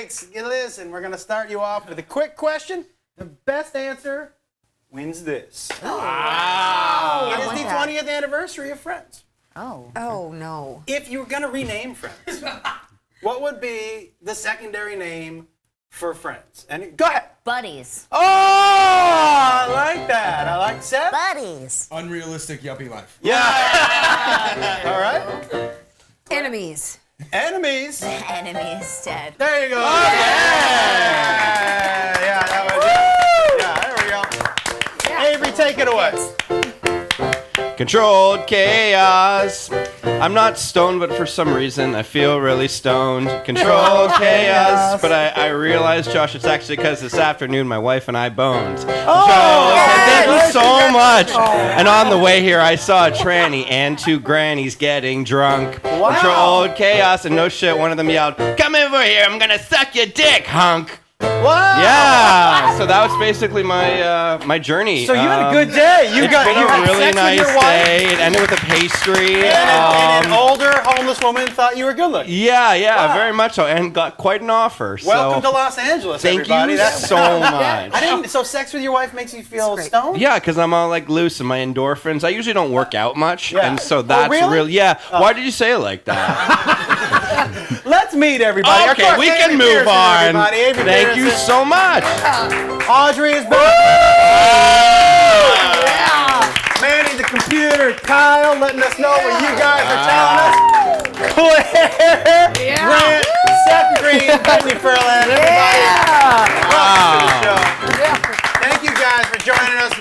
Alex, listen, we're going to start you off with a quick question. The best answer wins this. Wow. It is the 20th anniversary of Friends. Oh. Oh, no. If you were going to rename Friends, what would be the secondary name for Friends? And go ahead. Buddies. Oh, I like that. I like Seth. Buddies. Unrealistic yuppie life. Yeah. All right. Enemies. Enemies. Enemies dead. There you go. Oh, Yeah, that was it. Yeah, there we go. Avery, take it away. Controlled chaos. I'm not stoned, but for some reason I feel really stoned. Controlled chaos. But I realized, Josh, it's actually because this afternoon my wife and I boned. Thank you so much. And on the way here, I saw a tranny and two grannies getting drunk. Wow. Controlled chaos, and no shit, one of them yelled, "Come over here, I'm gonna suck your dick, hunk." Wow. Yeah, so that was basically my journey. So you had a good day. You It's got been you a had really sex nice with your wife. day. It ended with a pastry. And an older homeless woman thought you were good looking. Yeah, Wow. very much so, and got quite an offer. Welcome so to Los Angeles, thank everybody. you so much. I didn't. So sex with your wife makes you feel That's great. stoned? Yeah, because I'm all like loose and my endorphins. I usually don't work out much, Yeah. and so Oh, that's really? real. Yeah. Why did you say it like that? Let's meet everybody. Of Okay, course, we Avery can move Pearson, on. everybody. Avery Thank you Pearson. so much. Audrey is back. Manny the computer, Kyle letting us know what you guys are telling us. Claire, Grant, Seth Green, Brittany Furlan, everybody. Welcome to the show. Thank you guys for joining us.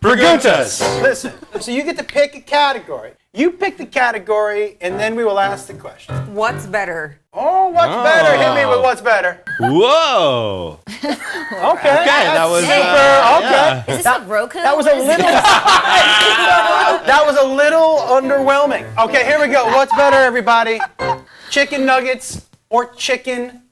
Preguntas. Listen, so you get to pick a category. You pick the category, and then we will ask the question. What's better? Oh, what's better? Hit me with what's better. Whoa. Okay, that was, super. yeah. Is this like Roku? That was a little. That was a little underwhelming. Okay, here we go. What's better, everybody? Chicken nuggets or chicken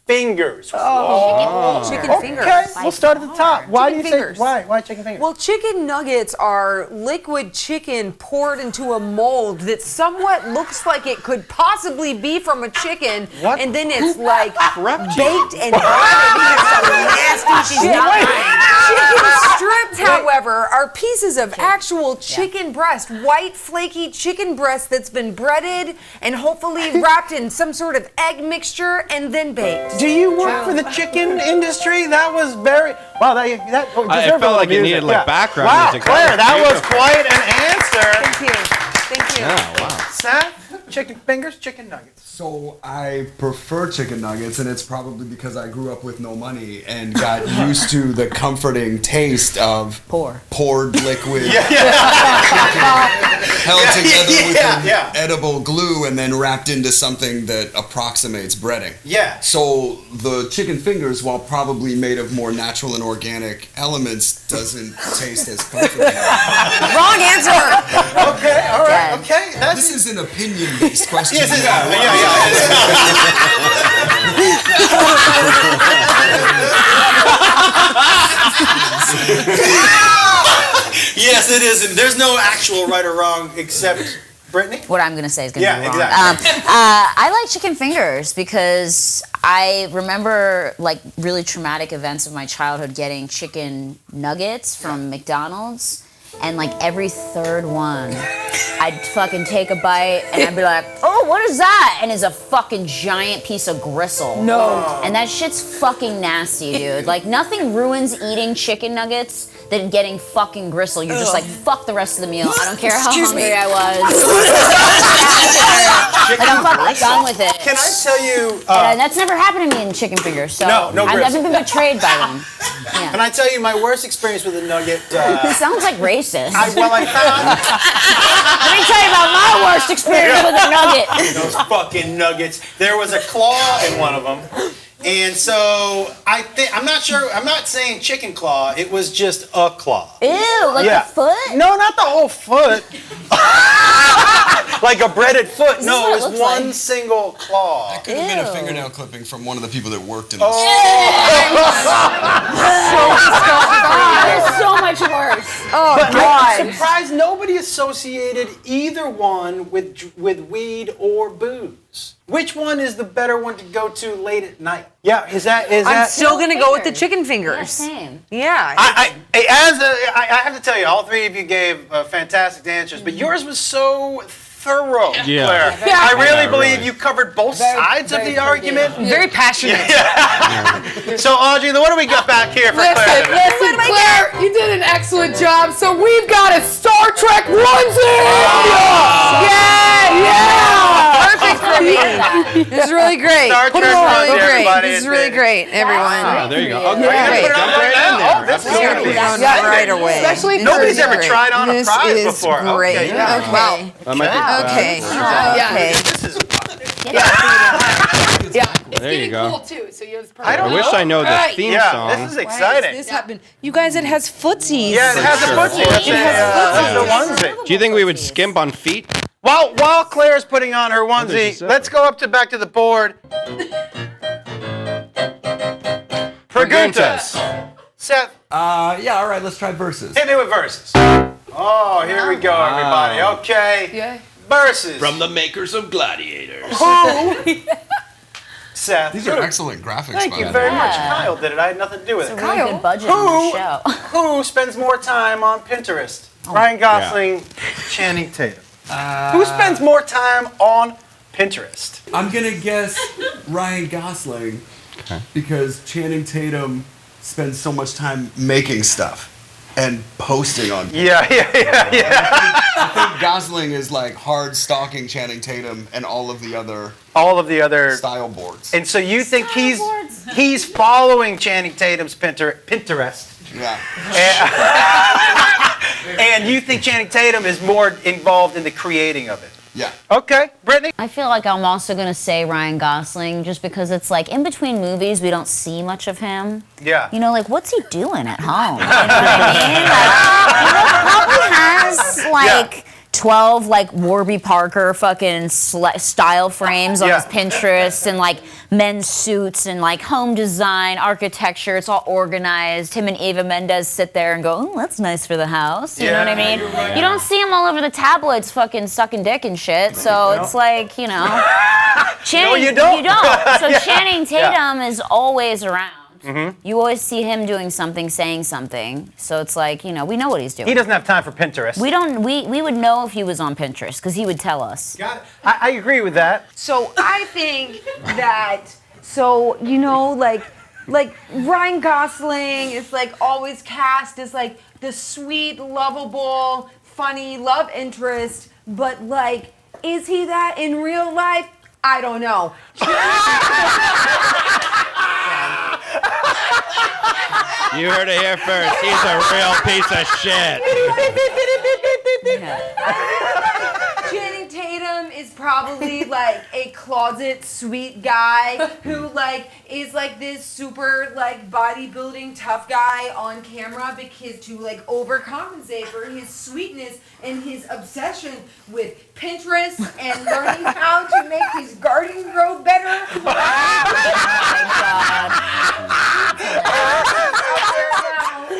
fingers? Chicken fingers. Okay, we'll start at the top. Why do you Chicken say fingers. why chicken fingers? Well, chicken nuggets are liquid chicken poured into a mold that somewhat looks like it could possibly be from a chicken, What? and then it's like Prepped you. baked and nasty shit. Chicken strips, however, are pieces of actual chicken breast, white flaky chicken breast that's been breaded and hopefully wrapped in some sort of egg mixture and then baked. Do you work for the chicken industry? That was very wow. That I deserved a felt little like it music. needed like background wow, music. Claire, that was quite an answer. Thank you. Thank you. Oh, wow. Seth, chicken fingers, chicken nuggets. So I prefer chicken nuggets, and it's probably because I grew up with no money and got used to the comforting taste of poured liquid held together with an edible glue and then wrapped into something that approximates breading. Yeah. So the chicken fingers, while probably made of more natural and organic elements, doesn't taste as comforting. Wrong answer. Okay, all right, okay. This is an opinion-based question. Yes, it is. Yes, it is. And there's no actual right or wrong except Brittany. What I'm gonna say is gonna be wrong. exactly. I like chicken fingers because I remember like really traumatic events of my childhood getting chicken nuggets from McDonald's. And like every third one, I'd fucking take a bite and I'd be like, oh, what is that? And it's a fucking giant piece of gristle. No. And that shit's fucking nasty, dude. Like nothing ruins eating chicken nuggets than getting fucking gristle. You're just like, fuck the rest of the meal. I don't care how hungry I was. Like I'm fucking done with it. Can I tell you? That's never happened to me in chicken fingers, so No I gristle. haven't been betrayed by them. Yeah. Can I tell you my worst experience with a nugget? It sounds like racist. I found Let me tell you about my worst experience with a nugget. those fucking nuggets. There was a claw in one of them. And so I'm not sure. I'm not saying chicken claw. It was just a claw. Ew, like Yeah. the foot? No, not the whole foot. Like a breaded foot. Is this No, what it it was looks one like? single claw. That could have been a Ew. fingernail clipping from one of the people that worked in Oh. this. It's so much worse. Oh, But I'm God. surprised nobody associated either one with weed or booze. Which one is the better one to go to late at night? Yeah, is that? I'm still gonna go with the chicken Yeah, fingers. same. Yeah. I have to tell you, all three of you gave fantastic answers, but yours was so thorough, Yeah. Claire. Yeah. I really Yeah, believe really. you covered both sides of the argument. Very passionate. So, Audrey, what do we got back here for Claire? Listen, today? listen, Claire, you did an excellent job. So we've got a Star Trek onesie. Yeah. Perfect for me. This is really great. Star Put Trek it on. onesie, Really great. everybody. This is really great, everyone. Oh, there you go. Okay, Yeah. great. Put it Jump on right right in now. there. Oh, this is Absolutely. gonna be Done Yeah. right away. Especially Nobody's for ever Great. tried on a This prize is before. Great. Okay, yeah. Okay. That might be Okay. Yeah. Okay. This is. Yeah. It's There you getting go. cool too. So you have this I don't I wish I know the Right. theme Yeah, song. this is exciting. This happened. You guys, it has footsies. Yeah, it has a sure. footsie. That's a onesie. Do you think we would skimp on feet? While Claire's putting on her there's onesie, a zipper. let's go back to the board. Preguntas. Seth, Yeah, all right, let's try verses. hit me with verses. Oh, here we go, everybody. Okay. Yeah. Verses. From the makers of Gladiators. Seth. These are excellent graphics, Thank by you the very way. much. Kyle did it. I had nothing to do with it. Really good budget Who? on the show. Who spends more time on Pinterest? Ryan Gosling, Channing Tatum. Who spends more time on Pinterest? I'm gonna guess Ryan Gosling because Channing Tatum spends so much time making stuff and posting on. Yeah. I think Gosling is like hard stalking Channing Tatum and all of the other All of the other. style boards. And so you think he's following Channing Tatum's Pinterest, Yeah. and you think Channing Tatum is more involved in the creating of it? Yeah. Okay, Brittany. I feel like I'm also gonna say Ryan Gosling just because it's like in between movies we don't see much of him. Yeah. You know, like what's he doing at home? You know what I mean? Like, he probably has like 12 like Warby Parker fucking style frames on Yeah. his Pinterest and like men's suits and like home design, architecture. It's all organized. Him and Eva Mendes sit there and go, "Oh, that's nice for the house." You know what I mean? You don't see him all over the tabloids fucking sucking dick and shit. So it's like, you know. Channing, you don't. You don't. So Yeah. Channing Tatum is always around. Mm-hmm. You always see him doing something, saying something. So it's like, you know, we know what he's doing. He doesn't have time for Pinterest. We don't. We would know if he was on Pinterest because he would tell us. Got it. I agree with that. So I think that, so, you know, like Ryan Gosling is like always cast as like the sweet, lovable, funny love interest, but like, is he that in real life? I don't know. You heard it here first. He's a real piece of shit. Channing Tatum is probably like a closet sweet guy who like is like this super like bodybuilding tough guy on camera because to like overcompensate for his sweetness and his obsession with Pinterest and learning how to make his garden grow better.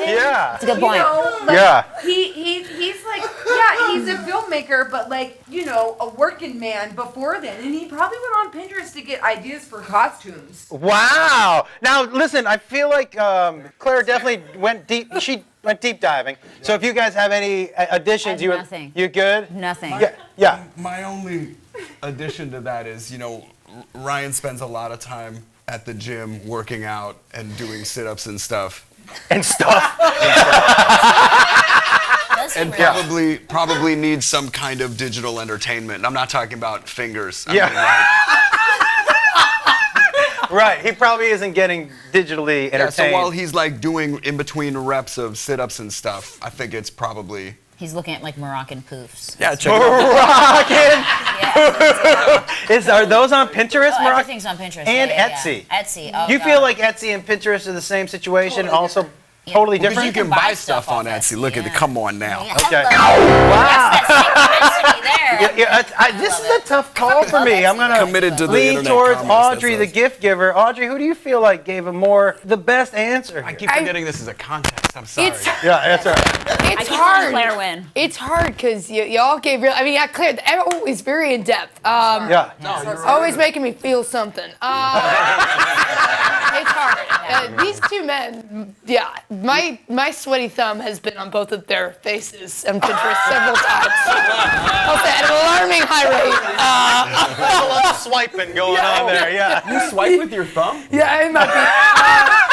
Yeah. That's a good point. You know, like, Yeah. He's like, yeah, he's a filmmaker, but like, you know, a working man before then. And he probably went on Pinterest to get ideas for costumes. Wow. Now listen, I feel like Claire definitely went deep. She went deep diving. So if you guys have any additions, I have nothing. you good? Nothing. Yeah. My only addition to that is, you know, Ryan spends a lot of time at the gym working out and doing sit-ups and stuff. And stuff. And probably needs some kind of digital entertainment. And I'm not talking about fingers. I Yeah. mean, like, Right. He probably isn't getting digitally yeah, entertained. so while he's like doing in between reps of sit-ups and stuff, I think it's probably He's looking at like Moroccan poofs. check it out. Rockin'. Are those on Pinterest, Oh, Mark? everything's on Pinterest. And yeah, Etsy. Yeah. Etsy. Oh, Do you God. feel like Etsy and Pinterest are the same situation? Also, totally Because different. you can buy stuff on off Etsy. Look at it. Come on now. Yeah. Okay. Hello. That's that synchronicity there. This is a tough call for me. I'm gonna Committed to the lean internet towards comments, Audrey, that's the gift giver. Audrey, who do you feel like gave the best answer? I keep forgetting this is a contest. I'm sorry. Yeah, that's all right. It's I hard. Claire win. It's hard because y'all gave real. I mean, Claire, always very in depth. Yeah. Always making me feel something. It's hard. These two men, my sweaty thumb has been on both of their faces for several times. I'll say at an alarming high rate. A little swiping going on there, yeah. You swipe with your thumb? Yeah, it might be.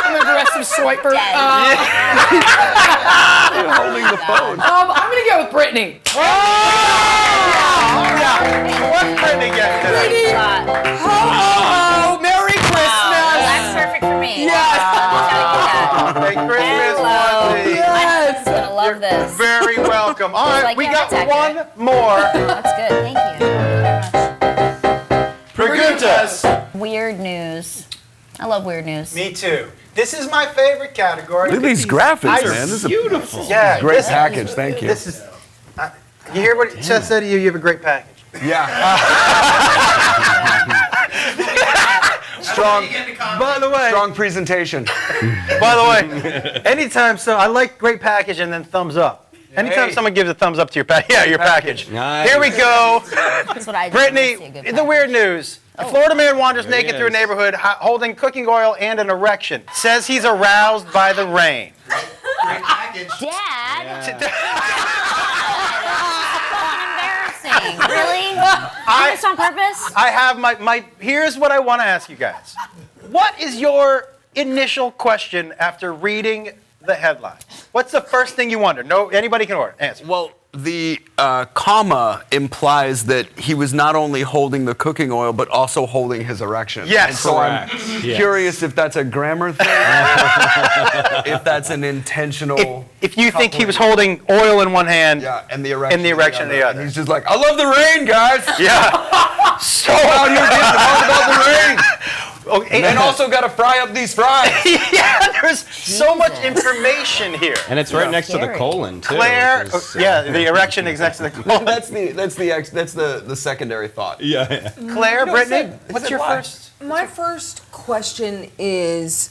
I'm an aggressive swiper. You're holding the phone. I'm gonna go with Brittany. What's Brittany getting today? Oh, Merry Christmas. That's perfect for me. Yes. Hey, Christmas Hello. onesie. Yes. I'm gonna love this. Very welcome. All right, Like, we yeah, got that's one accurate. more. That's good. Thank you. Preguntas. Weird news. I love weird news. Me too. This is my favorite category. Look at these graphics, I- man. This is Beautiful. Yeah, a great this- package. Thank you. This is. You hear what Seth said to you? You have a great package. Yeah. Strong. By the way, Strong presentation. by the way, anytime I like great package and then thumbs up. Anytime Hey. someone gives a thumbs up to your your package. Nice. Here we go. That's what I do. Brittany, I see a good the package. weird news. A Florida man wanders There he naked through a is. neighborhood holding cooking oil and an erection. Says he's aroused by the rain. Dad. Yeah. Embarrassing. Really? Doing this on purpose? I have my here's what I want to ask you guys. What is your initial question after reading the headline? What's the first thing you wonder? No, anybody can answer. Well, the comma implies that he was not only holding the cooking oil, but also holding his erection. Yes. And so I'm Correct. Yes. curious if that's a grammar thing, if that's an intentional. If you think he was holding oil in one hand, Yeah, and the erection. And the erection in the other. And he's just like, I love the rain, guys. yeah. So Out here getting all about the rain. okay, And also got to fry up these fries. yeah, there's so much information here. And it's right next to the Scary. colon, too. Claire, which is, the erection is next to the colon. That's the secondary thought. Yeah. Claire, No, Brittany, said- what's said your why? first? My first question is,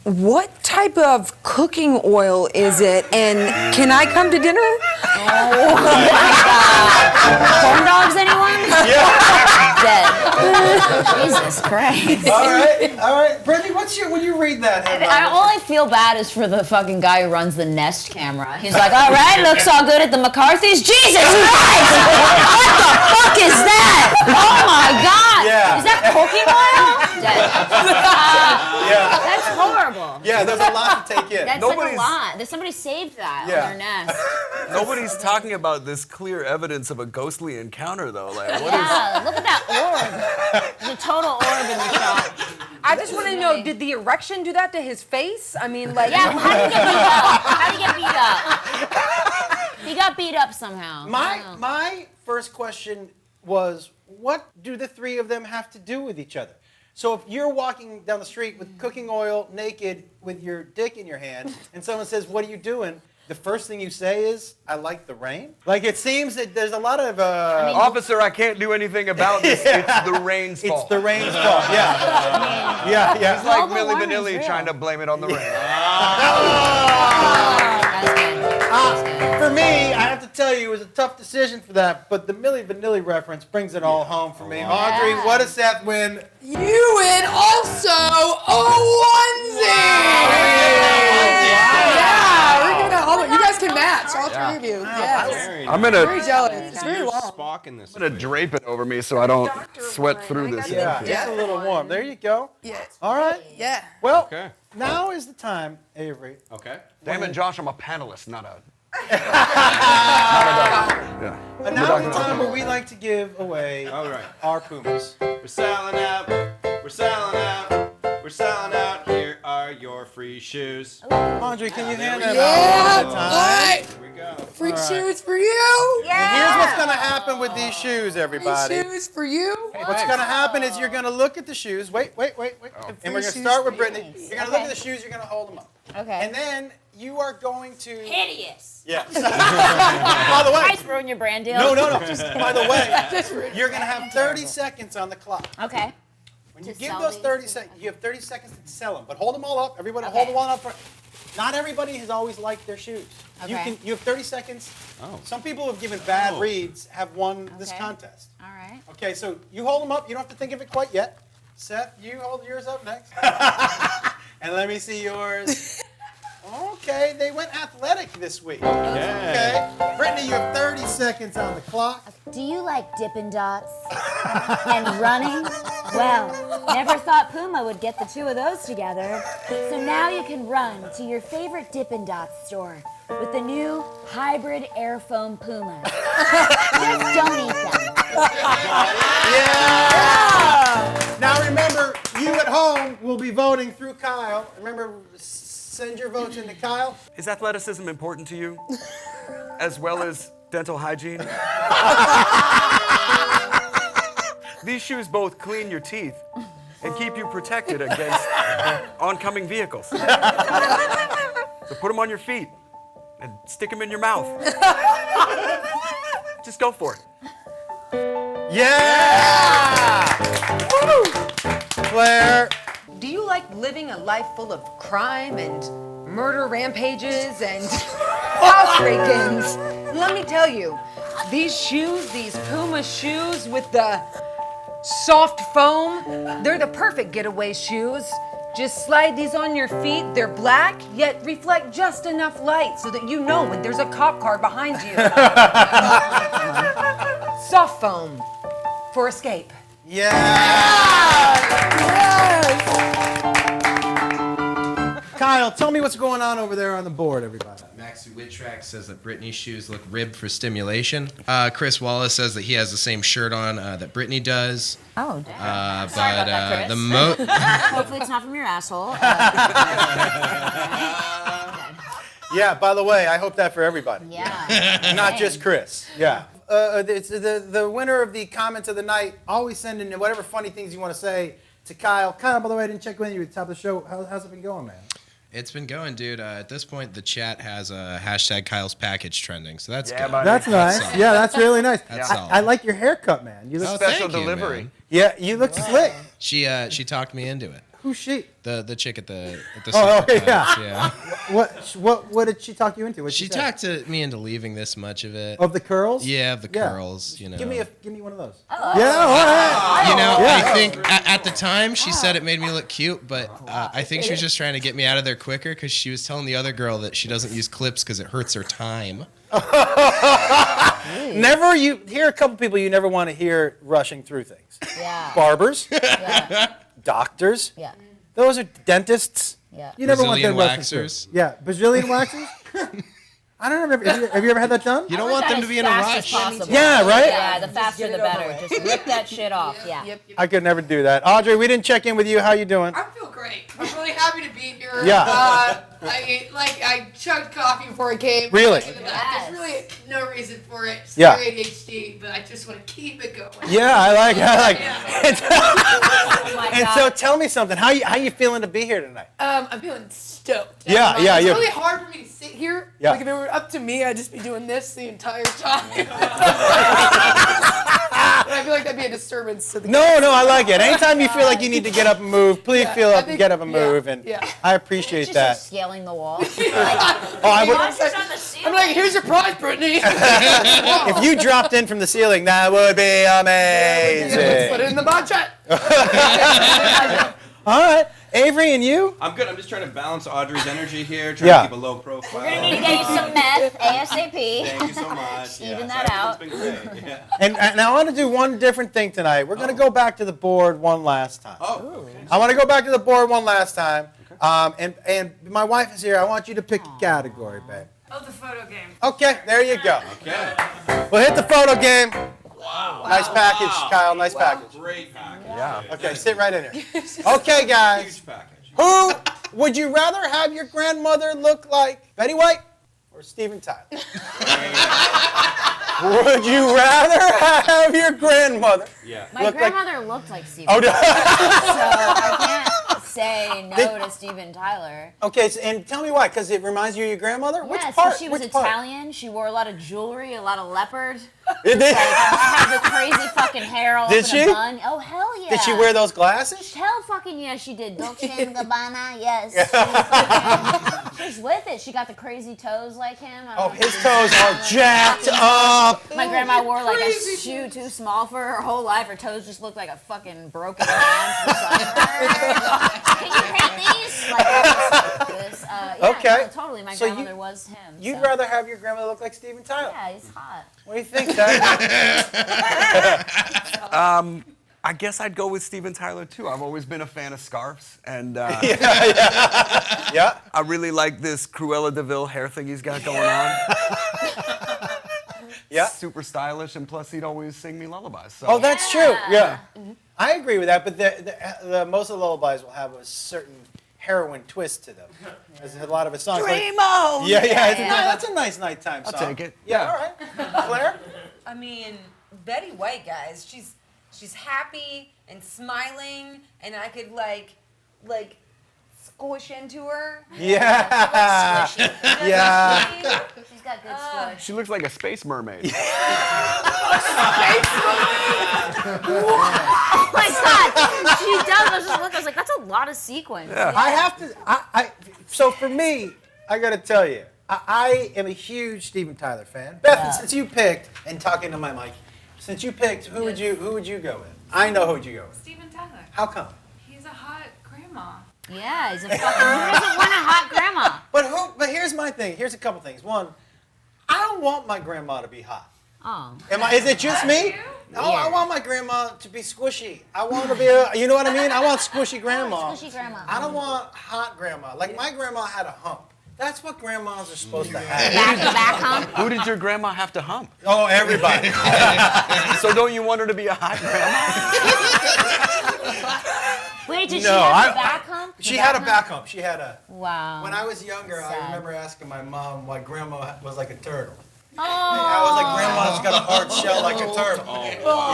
what type of cooking oil is it, and can I come to dinner? Corn dogs, anyone? Yeah. Dead. Jesus Christ. All right. Brittany, when you read that headline? All I feel bad is for the fucking guy who runs the Nest camera. He's like, all right, looks all good at the McCarthy's. Jesus Christ! What the fuck is that? Oh my God! Yeah. Is that cooking oil? Dead. Yeah. That's horrible. Yeah, there's a lot to take in. That's Nobody's- like a lot. Somebody saved that Yeah. on their Nest. Nobody's talking about this clear evidence of a ghostly encounter, though. Like, what is? Yeah, look at that orb. The total orb in the shot. I just want to know, did the erection do that to his face? Yeah, well, how did he get beat up? How did he get beat up? He got beat up somehow. My first question was, what do the three of them have to do with each other? So if you're walking down the street with cooking oil, naked, with your dick in your hand, and someone says, "What are you doing?" The first thing you say is, "I like the rain." Like, it seems that there's a lot of. Officer, I can't do anything about this. Yeah. It's the rain's fault. It's the rain's fault. Yeah. Yeah. It's like Global Milli warming's Vanilli real. trying to blame it on the rain. That's good. For me, I have to tell you, it was a tough decision for that, but the Milli Vanilli reference brings it all home for me. Audrey, what does Seth win? You win also a onesie. Yeah, we're giving out all. You guys can match, all three of you. Yes. I'm gonna Very jealous. It's very long. Spock in this. drape it over me so I don't sweat through this. Yeah, it's a little warm. There you go. Yeah. All right. Yeah. Well, Okay. now is the time, Avery. Okay. Damn it, Josh, I'm a panelist, not a. And now is the time where we like to give away All right. our Pumas. We're selling out. We're selling out. We're selling out. Here are your free shoes. Audrey, can you hand that Yeah. out one at a All time? right. Here we go. Free shoes for you. And here's what's going to happen with these shoes, everybody? Shoes for you? What's going to happen is you're going to look at the shoes. Wait. And we're going to start with Brittany. You're going to look at the shoes. You're going to hold them up. Okay. And then you are going to... Hideous. Yeah. By the way... Nice ruin your brand deal. No. By the way, you're going to have 30 seconds on the clock. Okay. When you give those 30 seconds, you have 30 seconds to sell them. But hold them all up. Everybody hold them all up. Not everybody has always liked their shoes. Okay. You have 30 seconds. Oh. Some people who have given bad reads have won this contest. All right. Okay, so you hold them up. You don't have to think of it quite yet. Seth, you hold yours up next. And let me see yours. Okay, they went athletic this week. Okay. Brittany, you have 30 seconds on the clock. Do you like Dippin' Dots and running? Well, never thought Puma would get the two of those together. So now you can run to your favorite Dippin' Dots store with the new hybrid air foam Pumas. Just don't eat them. Yeah! Now remember, you at home will be voting through Kyle. Remember, send your votes into Kyle. Is athleticism important to you? As well as dental hygiene? These shoes both clean your teeth and keep you protected against oncoming vehicles. So put them on your feet and stick them in your mouth. Just go for it. Yeah! Woo! Claire. Do you like living a life full of crime and murder rampages and house break-ins? Let me tell you, these shoes, these Puma shoes with the soft foam, they're the perfect getaway shoes. Just slide these on your feet. They're black, yet reflect just enough light so that you know when there's a cop car behind you. Soft foam for escape. Yeah! Kyle, tell me what's going on over there on the board, everybody. Maxie Whittrack says that Brittany's shoes look ribbed for stimulation. Chris Wallace says that he has the same shirt on that Brittany does. Oh, damn. Sorry about that, Chris. Hopefully it's not from your asshole. Yeah, by the way, I hope that for everybody. Yeah. Not just Chris. Yeah. It's the winner of the comments of the night. Always send in whatever funny things you want to say to Kyle. Kyle, by the way, I didn't check with you at the top of the show. How's it been going, man? It's been going, dude. At this point, the chat has a hashtag Kyle's Package trending, so that's good. buddy. That's nice. solid. Yeah, that's really nice. That's I solid. like your haircut, man. You look Special thank you, delivery. man. Yeah, you look slick. She talked me into it. Who's she? The chick at the Oh, Super yeah. Times, yeah. What did she talk you into? What'd She say? talked to me into leaving this much of it. Of the curls? Yeah, of the Yeah. curls. You know. Give me one of those. Yeah, all right. You know, Yeah. I think at the time she said it made me look cute, but I think she was just trying to get me out of there quicker because she was telling the other girl that she doesn't use clips because it hurts her time. Never you hear a couple people you never want to hear rushing through things. Yeah. Barbers, Yeah. doctors. Yeah. Those are dentists. Yeah. You never want them Brazilian rushing through. waxers. Yeah, Brazilian waxers. I don't know. Have you ever had that done? You don't want them to be in a rush. Yeah, right? Yeah, the faster the better. Just rip that shit off. Yeah. Yep. I could never do that. Audrey, we didn't check in with you. How you doing? I feel great. I'm really happy to be here. Yeah. I chugged coffee before I came. Really? There's really no reason for it. It's Yeah. ADHD, but I just want to keep it going. Yeah, I like it. Oh my And God. so tell me something. How you feeling to be here tonight? I'm feeling stoked. Yeah, yeah, It's yeah. really hard for me to sit here. Yeah. Like if it were up to me, I'd just be doing this the entire time. But I feel like that'd be a disturbance to the No, I like it. Anytime you feel like you need to get up and move, please feel up and get up and move. And I appreciate Just that. scaling the wall. Oh, I would, I'm like, here's your prize, Brittany. if you dropped in from the ceiling, that would be Put amazing. it in the budget. All right, Avery and you? I'm good. I'm just trying to balance Audrey's energy here, trying Yeah. to keep a low profile. We're gonna need to get you some meth ASAP. Thank you so much. Even so that out. everything's been great. Yeah. And I want to do one different thing tonight. We're going to go back to the board one last time. Oh, okay. I want to go back to the board one last time. And my wife is here. I want you to pick a category, babe. Oh, the photo game. Okay, there you go. Okay. We'll hit the photo game. Nice package, Kyle. Nice package. Great package. Yeah. Okay, sit right in here. Okay, guys. Huge package. Who would you rather have your grandmother look like? Betty White or Steven Tyler? Would you rather have your grandmother? Yeah. My grandmother looked like Steven. Oh, no. So I can't say no to Steven Tyler. Okay, and tell me why, because it reminds you of your grandmother? Which Yes, part? she was Which part? Italian. She wore a lot of jewelry, a lot of leopard. Did they- Had the crazy fucking hair all Did up she? in a bun. Oh, hell yeah. Did she wear those glasses? Hell fucking yeah, she did. Dolce & Gabbana, yes. She's with it. She got the crazy toes like him. Oh, his toes are jacked up. My grandma wore like a shoe too small for her whole life. Her toes just looked like a fucking broken man. Can you paint these? Like this. Yeah, Okay. no, totally. My So grandmother was him. You'd so. rather have your grandmother look like Steven Tyler? Yeah, he's hot. What do you think, Seth? I guess I'd go with Steven Tyler too. I've always been a fan of scarves, and Yeah. I really like this Cruella de Vil hair thing he's got going on. Yeah. Super stylish, and plus he'd always sing me lullabies. So. Oh, that's true. Yeah. I agree with that, but the most of the lullabies will have a certain heroin twist to them. There's a lot of his songs. Dream like, on. yeah, that's a nice nighttime song. I'll take it. Yeah, all right. Claire? I mean, Betty White, guys, she's happy and smiling, and I could like squish into her. Yeah. Yeah. She's got good squish. She looks like a space mermaid. Oh my god, she does. I was just looking. I was like, that's a lot of sequins. Yeah. I have to. So for me, I got to tell you, I am a huge Steven Tyler fan. Beth, since you picked, and talking to my mic, since you picked, who would you go with? I know who would you go with. Steven Tyler. How come? He's a hot grandma. Yeah, he's a fucking. Who doesn't want a hot grandma? But here's my thing. Here's a couple things. One, I don't want my grandma to be hot. Oh. Is it just me? No, Yeah. I want my grandma to be squishy. I want to be you know what I mean? I want squishy grandma. Squishy grandma. I don't want hot grandma. Like my grandma had a hump. That's what grandmas are supposed to have. Back hump. Who did your grandma have to hump? Oh, everybody. So don't you want her to be a hot grandma? Wait, did she No, have a back hump? She had a back hump. She had a. Wow. When I was younger, I Sad. remember asking my mom why grandma was like a turtle. Oh. I was like, grandma's got a hard shell like a turtle. Oh,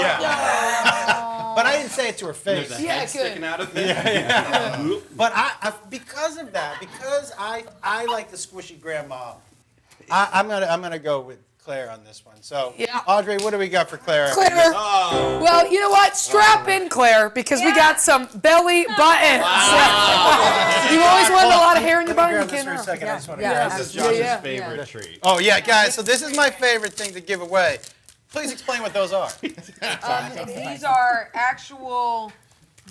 Yeah. But I didn't say it to her face. There's a Yeah, head good. sticking out of it. But I because of that, because I like the squishy grandma, I'm gonna go with Claire on this one. So, Yeah. Audrey, what do we got for Claire? Claire. Oh. Well, you know what? Strap in, Claire, because we got some belly buttons. You always wanted a lot of hair in your Let me bun. grab You this for a can't. second. I just want to Yeah. grab This this. is Josh's Yeah. favorite treat. Oh yeah, guys. So this is my favorite thing to give away. Please explain what those are. These are actual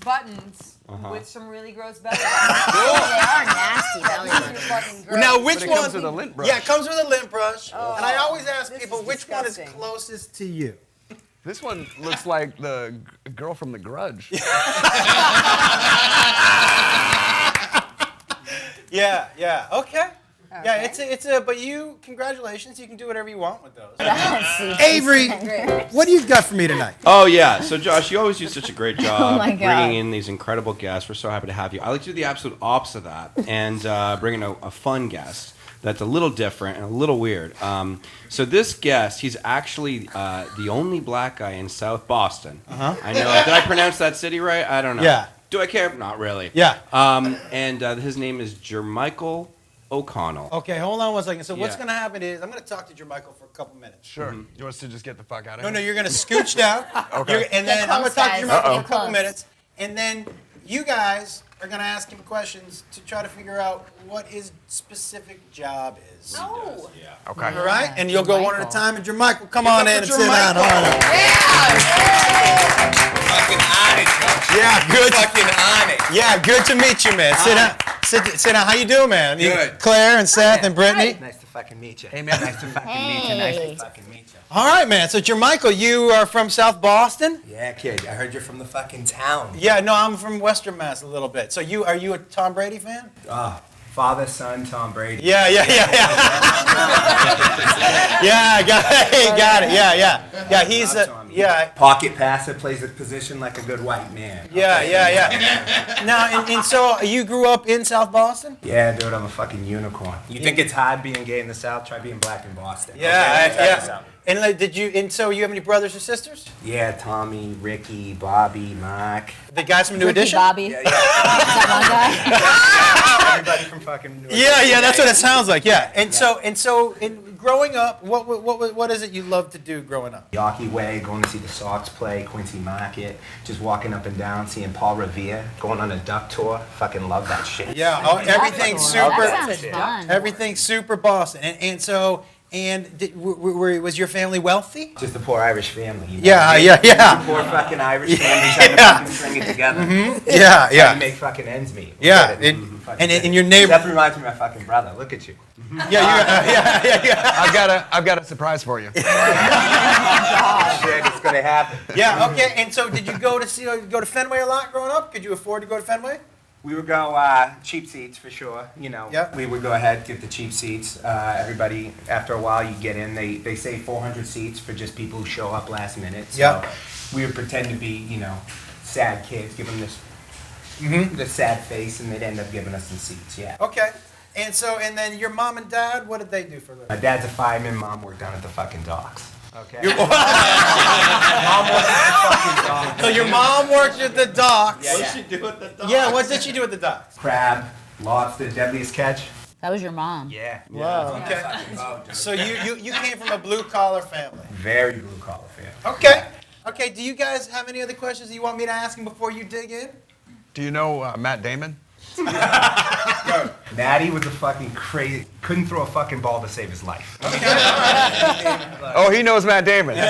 buttons with some really gross belly buttons. They are nasty belly These are buttons. fucking gross. Now, which But it one? comes with a lint brush. Yeah, it comes with a lint brush. And I always ask this people is which one is disgusting. closest to you. This one looks like the girl from The Grudge. Yeah. Okay. Yeah, it's a. But congratulations. You can do whatever you want with those. Nasty. Avery, what do you got for me tonight? Oh yeah, so Josh, you always do such a great job my God. bringing in these incredible guests. We're so happy to have you. I like to do the absolute opposite of that and bring in a fun guest that's a little different and a little weird. So this guest, he's actually the only black guy in South Boston. I know. Did I pronounce that city right? I don't know. Yeah. Do I care? Not really. Yeah. And his name is Jermichael O'Connell. Okay, hold on one second. So what's Yeah. going to happen is I'm going to talk to Jermichael for a couple minutes. Sure. You want us to just get the fuck out of No, here? you're going to scooch down. Okay. And then I'm going to close, talk to guys. Jermichael for a Get couple close. minutes. And then you guys are going to ask him questions to try to figure out what his specific job is. Oh. Okay. All right? And you'll go one at a time. And Jermichael, come on in and sit down. Yeah. Fucking on it, Josh. Yeah, good. Fucking on it. Yeah, good to meet you, man. Sit down. Sit down. How you doing, man? Good. Claire and Seth and Brittany. Nice to fucking meet you. Hey, man. Nice to fucking meet you. Nice to fucking meet you. All right, man. So Jermichael, you are from South Boston? Yeah, kid. I heard you're from the fucking town. Yeah, no, I'm from Western Mass a little bit. So are you a Tom Brady fan? Ah, father, son, Tom Brady. Yeah. Yeah, got it. Yeah, he's Pocket passer, plays the position like a good white man. Yeah. Now, and so you grew up in South Boston? Yeah, dude, I'm a fucking unicorn. You think it's hard being gay in the South? Try being black in Boston. Yeah. And like, so you have any brothers or sisters? Yeah, Tommy, Ricky, Bobby, Mark. The guys from New Edition? Bobby. Yeah. Is that one guy? Everybody from fucking New Yeah, that's what it sounds like. Yeah. And so in growing up, what is it you love to do growing up? Yawkey Way, going to see the Sox play, Quincy Market, just walking up and down, seeing Paul Revere, going on a duck tour. Fucking love that shit. Yeah, everything's super. That sounds fun. Everything's super Boston. Was your family wealthy? Just a poor Irish family. You know? Yeah. Poor fucking Irish family trying to fucking string it together. Yeah. Trying to make fucking ends meet. Yeah. And your neighbor. That reminds me of my fucking brother. Look at you. Yeah. I've got a surprise for you. Shit, it's gonna happen. Yeah. Okay. And so, did you go to Fenway a lot growing up? Could you afford to go to Fenway? We would go cheap seats for sure. You know, Yep. we would go ahead, get the cheap seats. Everybody, after a while, you get in. They say 400 seats for just people who show up last minute. So Yep. we would pretend to be, sad kids, give them this sad face, and they'd end up giving us some seats. Yeah. Okay. And then your mom and dad, what did they do for a living? My dad's a fireman. Mom worked down at the fucking docks. Okay. Mom worked at the fucking docks. So your mom worked at the docks. Yeah. What did she do at the docks? Yeah. What did she do at the docks? Crab, lobster, deadliest catch. That was your mom. Yeah. Wow. Okay. So you came from a blue collar family. Very blue collar family. Okay. Do you guys have any other questions that you want me to ask him before you dig in? Do you know Matt Damon? Natty was a fucking crazy. Couldn't throw a fucking ball to save his life. Oh, he knows Matt Damon. All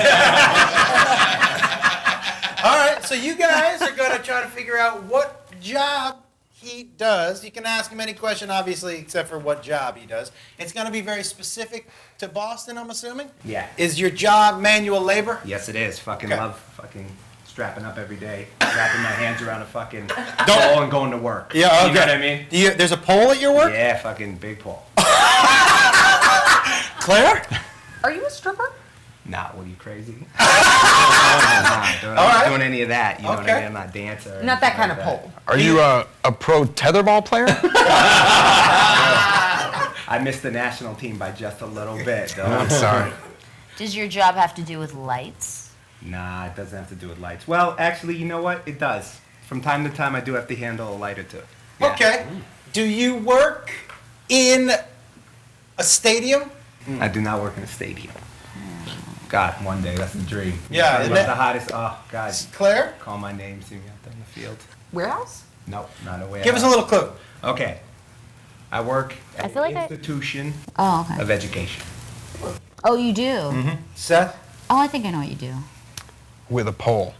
right. So you guys are gonna try to figure out what job he does. You can ask him any question, obviously, except for what job he does. It's gonna be very specific to Boston, I'm assuming. Yeah. Is your job manual labor? Yes, it is. Fucking Okay. love fucking strapping up every day, wrapping my hands around a fucking pole and going to work. Yeah. Okay. You know what I mean? There's a pole at your work? Yeah, fucking big pole. Claire? Are you a stripper? Nah, what are you crazy? Nah, I'm All not right. doing any of that. You know what Okay. I mean? I'm not a dancer. or Not that anything kind of like pole. Are you a pro tetherball player? I missed the national team by just a little bit, though. I'm sorry. Does your job have to do with lights? Nah, it doesn't have to do with lights. Well, actually, you know what? It does. From time to time, I do have to handle a light or two. Yeah. Okay. Do you work in a stadium? I do not work in a stadium. God, one day, that's the dream. Yeah, What's isn't it? the hottest? Oh, God. Claire? Call my name, see me out there in the field. Warehouse? Nope, not a way. Give us a little clue. Okay. I work at feel like an institution Oh, okay. of education. Oh, you do? Seth? Oh, I think I know what you do. With a pole.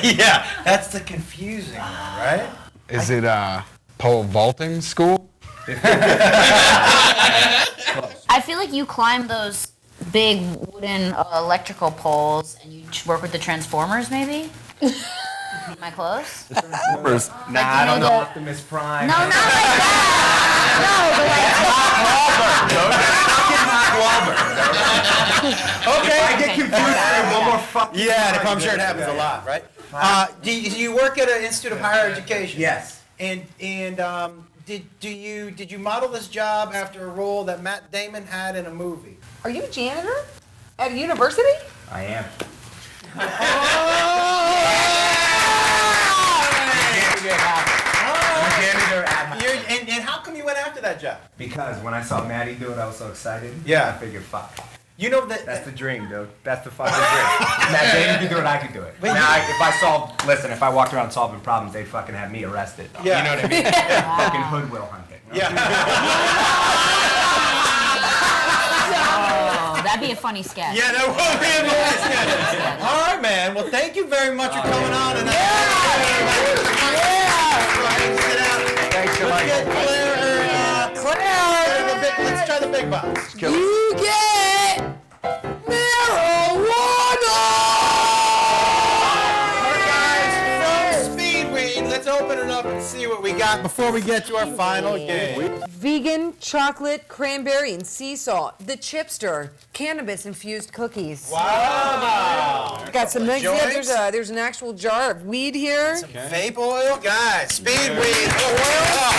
Yeah, that's the confusing one, right? Is it pole vaulting school? I feel like you climb those big wooden electrical poles and you work with the transformers, maybe? Am I close? Nah, I don't know Optimus Prime. No, not like Okay. I get confused one more fucking Yeah, time. I'm sure it happens a lot, right? Do you work at an institute of higher education? Yes. And did you model this job after a role that Matt Damon had in a movie? Are you a janitor at a university? I am. Janitor at my- And how come you went after that job? Because when I saw Maddie do it, I was so excited. Yeah. I figured, fuck. You know that. That's the dream, dude. That's the fucking dream. Matt Damon could do it, I could do it. Now, if I walked around solving problems, they'd fucking have me arrested. Yeah. You know what I mean? Fucking hoodwill hunting. Yeah. Oh, that'd be a funny sketch. Yeah, that would be a nice. All right, man. Well, thank you very much for coming on. And Thanks so let's much. get Claire. Let's try the big box. You get marijuana! All right, guys, from Speedweed, let's open it up and see what we got. got before we get to our final game? Vegan chocolate, cranberry, and sea salt. The Chipster cannabis-infused cookies. Wow. Got some nice. Yeah, Joints? there's an actual jar of weed here. Vape oil, guys. Speed weed oil.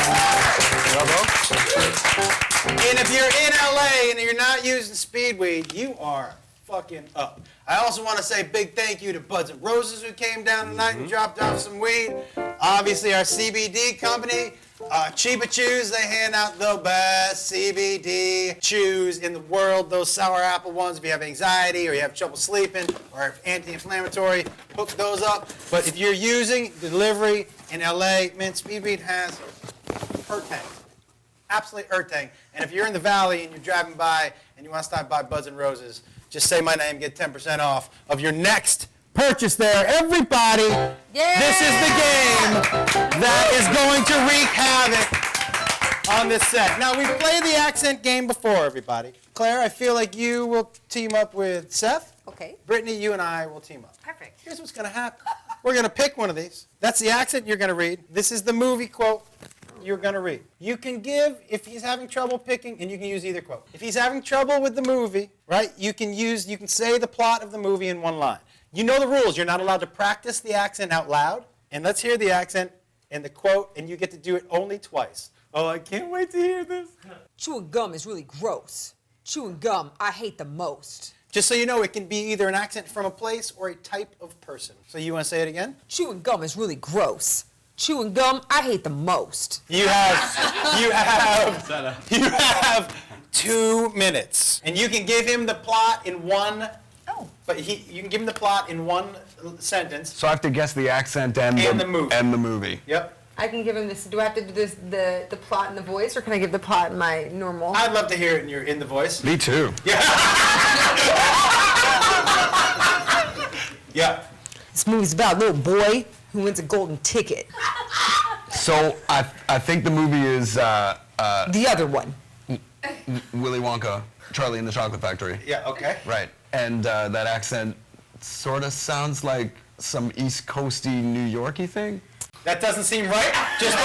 And if you're in LA and you're not using speed weed, you are fucking up. I also want to say big thank you to Buds and Roses who came down tonight and dropped off some weed. Obviously our CBD company, Chiba Chews, they hand out the best CBD chews in the world. Those sour apple ones, if you have anxiety or you have trouble sleeping or anti-inflammatory, hook those up. But if you're using delivery in LA, man, speed weed has Ertang. Absolutely Ertang. And if you're in the valley and you're driving by and you want to stop by Buds and Roses, just say my name, get 10% off of your next purchase there. Everybody, this is the game that is going to wreak havoc on this set. Now, we've played the accent game before, everybody. Claire, I feel like you will team up with Seth. Okay. Brittany, you and I will team up. Perfect. Here's what's going to happen. We're going to pick one of these. That's the accent you're going to read. This is the movie quote you're going to read. You can give, if he's having trouble picking, and you can use either quote. If he's having trouble with the movie, right, you can say the plot of the movie in one line. You know the rules. You're not allowed to practice the accent out loud. And let's hear the accent and the quote, and you get to do it only twice. Oh, I can't wait to hear this. Chewing gum is really gross. Chewing gum, I hate the most. Just so you know, it can be either an accent from a place or a type of person. So you want to say it again? Chewing gum is really gross. Chewing gum, I hate the most. You have 2 minutes, and you can give him the plot in one. Oh. But you can give him the plot in one sentence. So I have to guess the accent and the movie. Yep. I can give him this. Do I have to do this the plot in the voice, or can I give the plot in my normal? I'd love to hear it in the voice. Me too. Yeah. Yeah. This movie's about a little boy who wins a golden ticket. So I think the movie is the other one. Willy Wonka, Charlie and the Chocolate Factory. Yeah. Okay. Right. And that accent sort of sounds like some East Coasty, New Yorky thing. That doesn't seem right. Just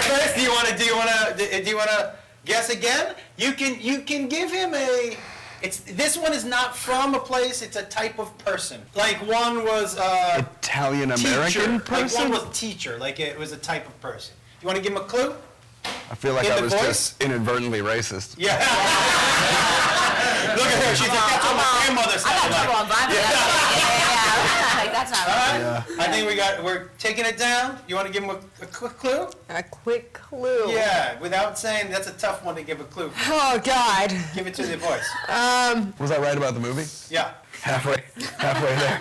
first, do you want to guess again? You can give him a. This one is not from a place. It's a type of person. Like one was Italian American person. Like one was teacher. Like it was a type of person. You want to give him a clue? I feel like I was just inadvertently racist. Yeah. Look at her. She's like, that's what my grandmother said. I got trouble on vibing. Yeah. Like, that's not right. Yeah. I think we're taking it down. You want to give him a quick clue? A quick clue. Yeah, without saying, that's a tough one to give a clue. Oh, God. Give it to the voice. Was I right about the movie? Yeah. Halfway there.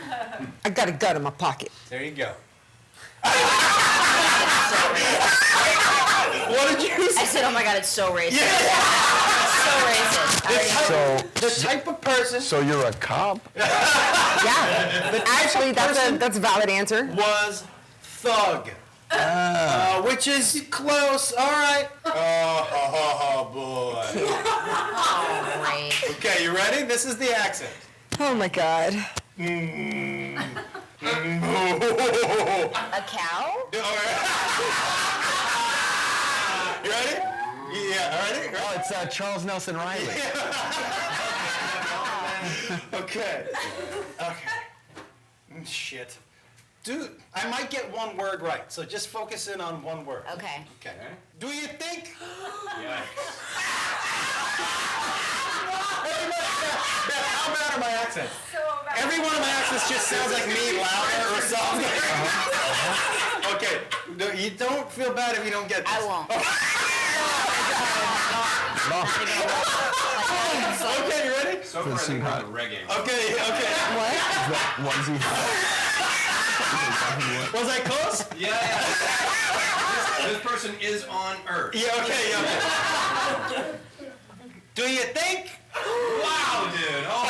I got a gun in my pocket. There you go. What did you say? I said, oh my God, it's so racist. Yeah. It's so racist. The type of person. So you're a cop? Yeah. Actually, that's a valid answer. Was thug. Which is close. All right. Oh boy. Oh, great. Okay, you ready? This is the accent. Oh my God. A cow? You ready? Yeah, ready? Oh, it's Charles Nelson Riley. Okay. Shit. Dude, I might get one word right, so just focus in on one word. Okay. Okay. Do you think? How bad are my accents? Every one of my accents just sounds like me louder or something. Okay. No, you don't feel bad if you don't get this. I won't. Okay, you ready? So far, they're kind of reggae. Okay. What? Onesie. Was I close? Yeah. This person is on Earth. Yeah, okay. Do you think? Wow, dude. Oh.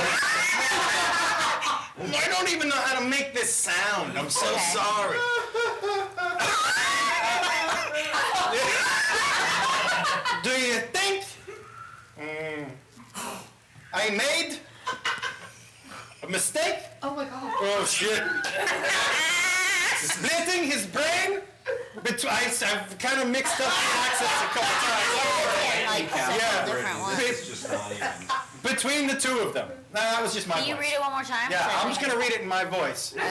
I don't even know how to make this sound. I'm so sorry. Do you think I made a mistake? Oh my God. Oh shit. Splitting his brain I've kind of mixed up the accents a couple times. Different ones. It's just not even. Between the two of them. No, that was just my Can you voice. read it one more time? Yeah, I'm just gonna read it in my voice. No,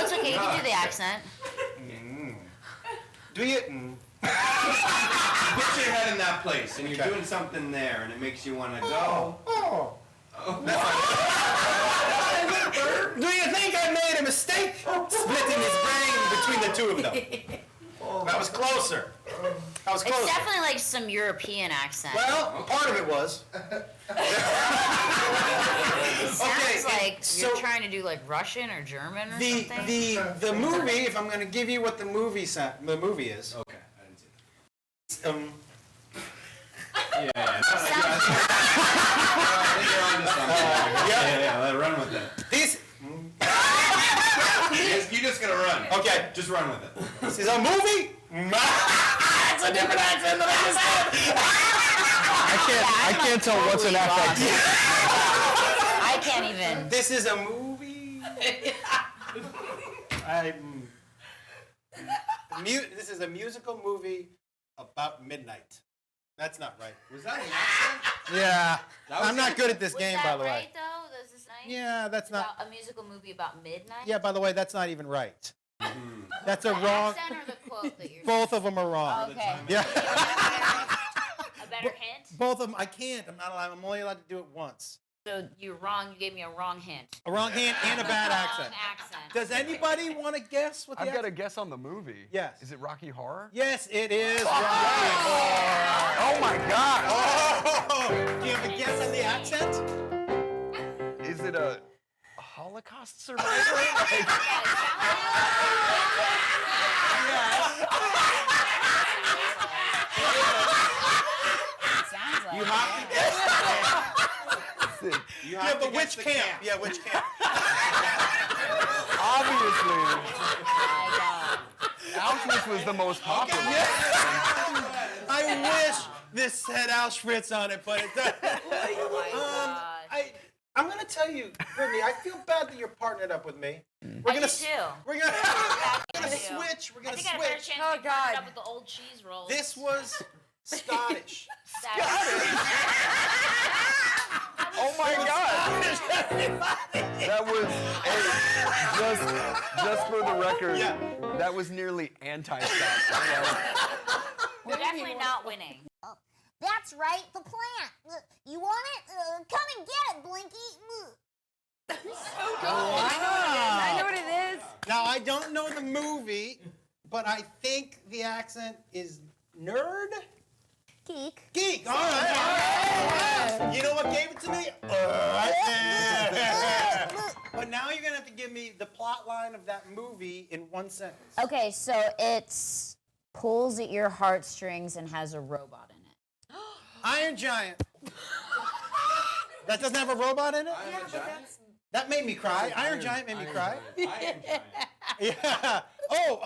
it's okay. You can do the accent. Do you? Put your head in that place, and you're doing something there, and it makes you want to go. Do you think I made a mistake splitting his brain between the two of them? That was closer. That was closer. It's definitely like some European accent. Well, part of it was. It sounds like so you're trying to do like Russian or German or something. The movie, if I'm going to give you what the movie is. Okay, I didn't see that. Yeah. I think you're onto something. Yeah, run with it. This You just gotta run. Okay. Just run with it. this is a movie. It's a different accent than I just said. I can't tell what's an affect. I can't even. This is a movie. This is a musical movie about midnight. That's not right. Was that an accent? Yeah. was I'm not it. good at this Was game, that by the right, way. though? Was this nice? Yeah, that's not. About a musical movie about midnight? Yeah, by the way, that's not even right. That's a The wrong. accent or the quote that you're Both of them are wrong. Okay. Yeah. A better hint? Both of them. I can't. I'm not allowed. I'm only allowed to do it once. So you're wrong. You gave me a wrong hint. A wrong hand and a bad accent. Wrong accent. Does anybody want to guess what the I've got a accent? guess on the movie. Yes. Is it Rocky Horror? Yes, it is. Rocky Oh my God! Horror. Do you have a guess on the accent? Is it a Holocaust survivor? Sounds like You have to guess. You have Yeah, to but guess which the camp? Yeah, which camp? Obviously, Auschwitz was the most popular. I wish this said Auschwitz on it, but it doesn't. Oh my gosh. I'm gonna tell you, Brittany, I feel bad that you're partnered up with me. We're I gonna do too. We're gonna I do. switch. We're I gonna think I had a better switch. chance Oh, to be partnered God. up with the old cheese rolls. This was Scottish. Oh my God! That was just for the record. Yeah. That was nearly anti-Scottish. We're definitely not winning. That's right, the plant. You want it? Come and get it, Blinky. I know what it is. Now I don't know the movie, but I think the accent is nerd. Geek. Geek. All right. You know what gave it to me? But now you're gonna have to give me the plot line of that movie in one sentence. Okay, so it's pulls at your heartstrings and has a robot in it. Iron Giant. That doesn't have a robot in it? That made me cry. Iron Giant made me cry. Yeah. Oh,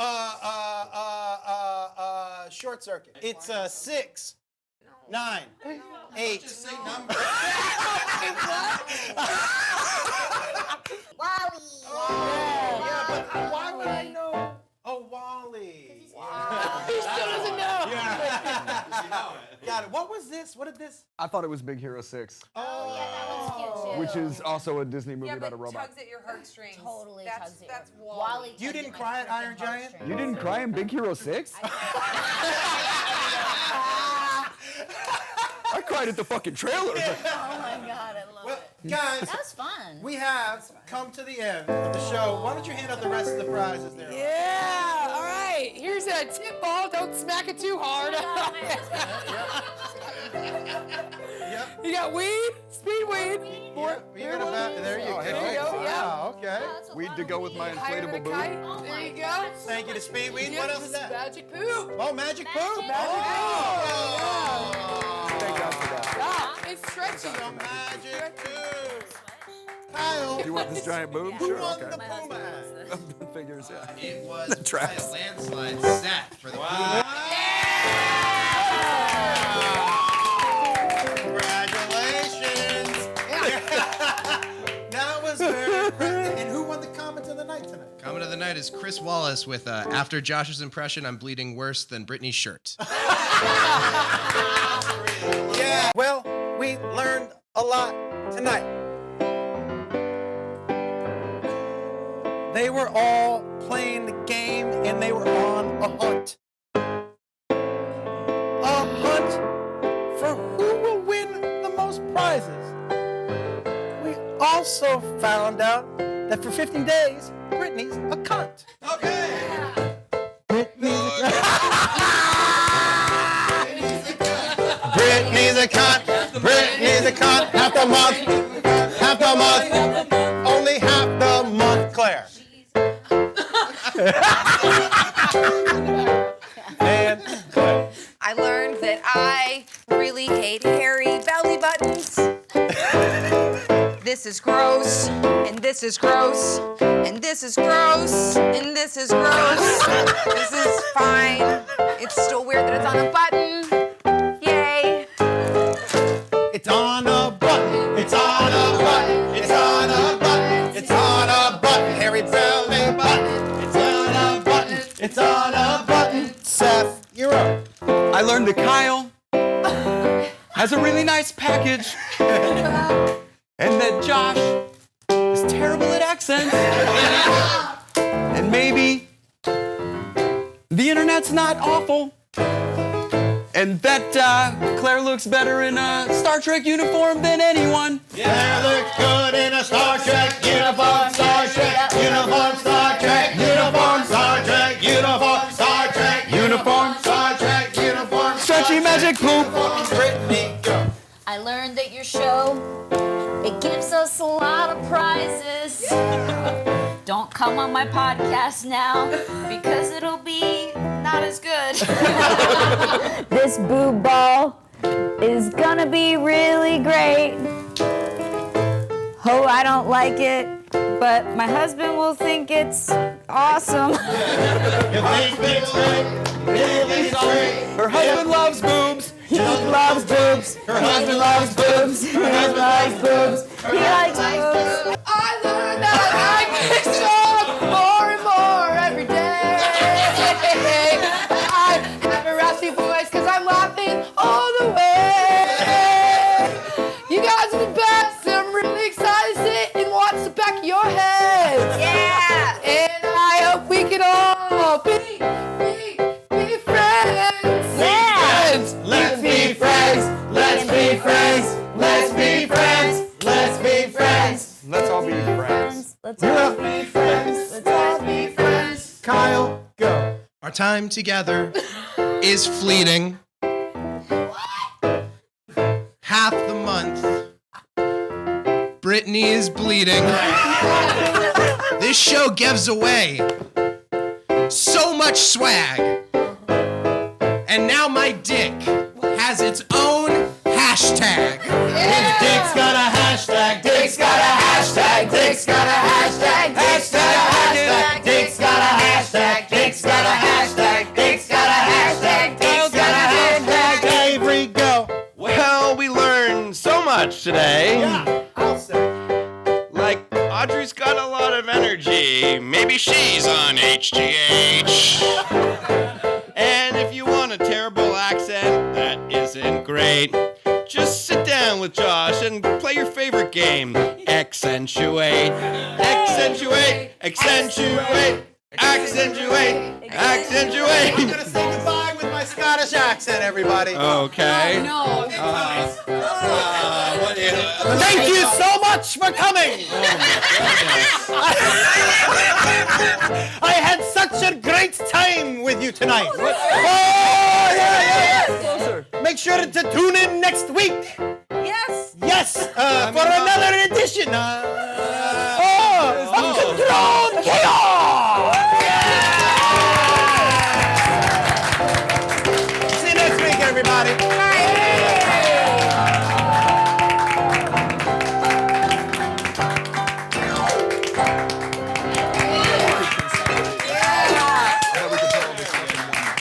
Short Circuit. It's 6, 9, 8. Just say numbers. Wally. Yeah, but why would I know? Oh, Wally. He still doesn't know. Yeah. Got it. What was this? What did this? I thought it was Big Hero 6, Oh, yeah, that one's cute too. which is also a Disney movie Yeah, about but a robot. tugs at your heartstrings. Totally that's, tugs at That's your- Wally. You tugs didn't at my cry at freaking Iron Giant? heartstrings. You didn't cry in Big Hero 6? I cried at the fucking trailer. Oh my god, I love Well, it. guys, That was fun. we have come to the end of the show. Why don't you hand out the rest of the prizes there? Yeah, all right. Here's a tip ball. Don't smack it too hard. Yep. You got weed, speed weed. There you go. There you go, Wow, okay. Weed to go with my Hire a inflatable boob. kite. There you go. Thank you to Speedweed. Yep, What else this is that? Magic poop. Oh, Magic Poop. Magic Thank God for that. Ah, it's stretchy. Some Magic Poop. Kyle, Do you want this giant boob? who Sure, won the okay. Puma hat? Figures, yeah. It was by Traps. a landslide. Seth for the Congratulations. That was very impressive. And who won the comment of the night tonight? Comment of the night is Chris Wallace with after Josh's impression, I'm bleeding worse than Brittany's shirt. Yeah. Well, we learned a lot tonight. They were all playing the game and they were on a hunt. A hunt for who will win the most prizes. We also found out that for 15 days, Brittany's a cunt. Okay. Brittany's a cunt. Brittany's a cunt. Half the month. Half the month. Only half the month, Claire. And Claire. I learned that I really hate hairy belly buttons. This is gross, and this is gross, and this is gross, and this is gross. This is fine. It's still weird that it's on a button. Yay. It's on a button. It's on a button. It's on a button. It's on a button. Hairy belly button. It's on a button. It's on a button. Seth, you're up. I learned that Kyle has a really nice package. And that Josh is terrible at accents. And maybe the internet's not awful. And that Claire looks better in a Star Trek uniform than anyone. Claire looks good in a Star Trek uniform. Star Trek uniform. Star Trek uniform. Star Trek uniform. Star Trek uniform. Star Trek uniform. Stretchy magic poop. Brittany, go. I learned that your show, it gives us a lot of prizes. Don't come on my podcast now because it'll be not as good. This boob ball is gonna be really great. Oh, I don't like it, but my husband will think it's awesome. Her husband loves boobs. He loves boobs. Her husband loves boobs. He loves boobs. He likes boobs. I learned that I get up more and more every day. I have a raspy voice because I'm laughing all the way. You guys are the best. I'm really excited to sit and watch the back of your heads. Yeah. And I hope we can all be friends. Yeah. Let's be friends. Let's be friends. Let's be friends. Let's be friends. Let's all be friends. Let's all be friends. Let's all be friends. Kyle, go. Our time together is fleeting. Half the month, Brittany is bleeding. This show gives away so much swag. And now my dick has its own hashtag. Dick's got a hashtag. Dick's got a hashtag. Dick's got a hashtag. Dick's got a hashtag. Dick's got a hashtag. Dick's got a hashtag. Dick's got a hashtag. Dick's got a hashtag. Avery, go. Well, we learned so much today. Yeah, I'll say. Like, Audrey's got a lot of energy. Maybe she's on HGH. And if you want a terrible accent that isn't great, just sit down with Josh and play your favorite game. Accentuate. Accentuate. Accentuate. Accentuate. Accentuate. I'm gonna say goodbye with my Scottish accent, everybody. Okay. No. Thank you so much for coming. I had such a great time with you tonight. Oh, yeah. Make sure to tune in next week. Yes. Yes, for another edition of Controlled Chaos. See you next week, everybody.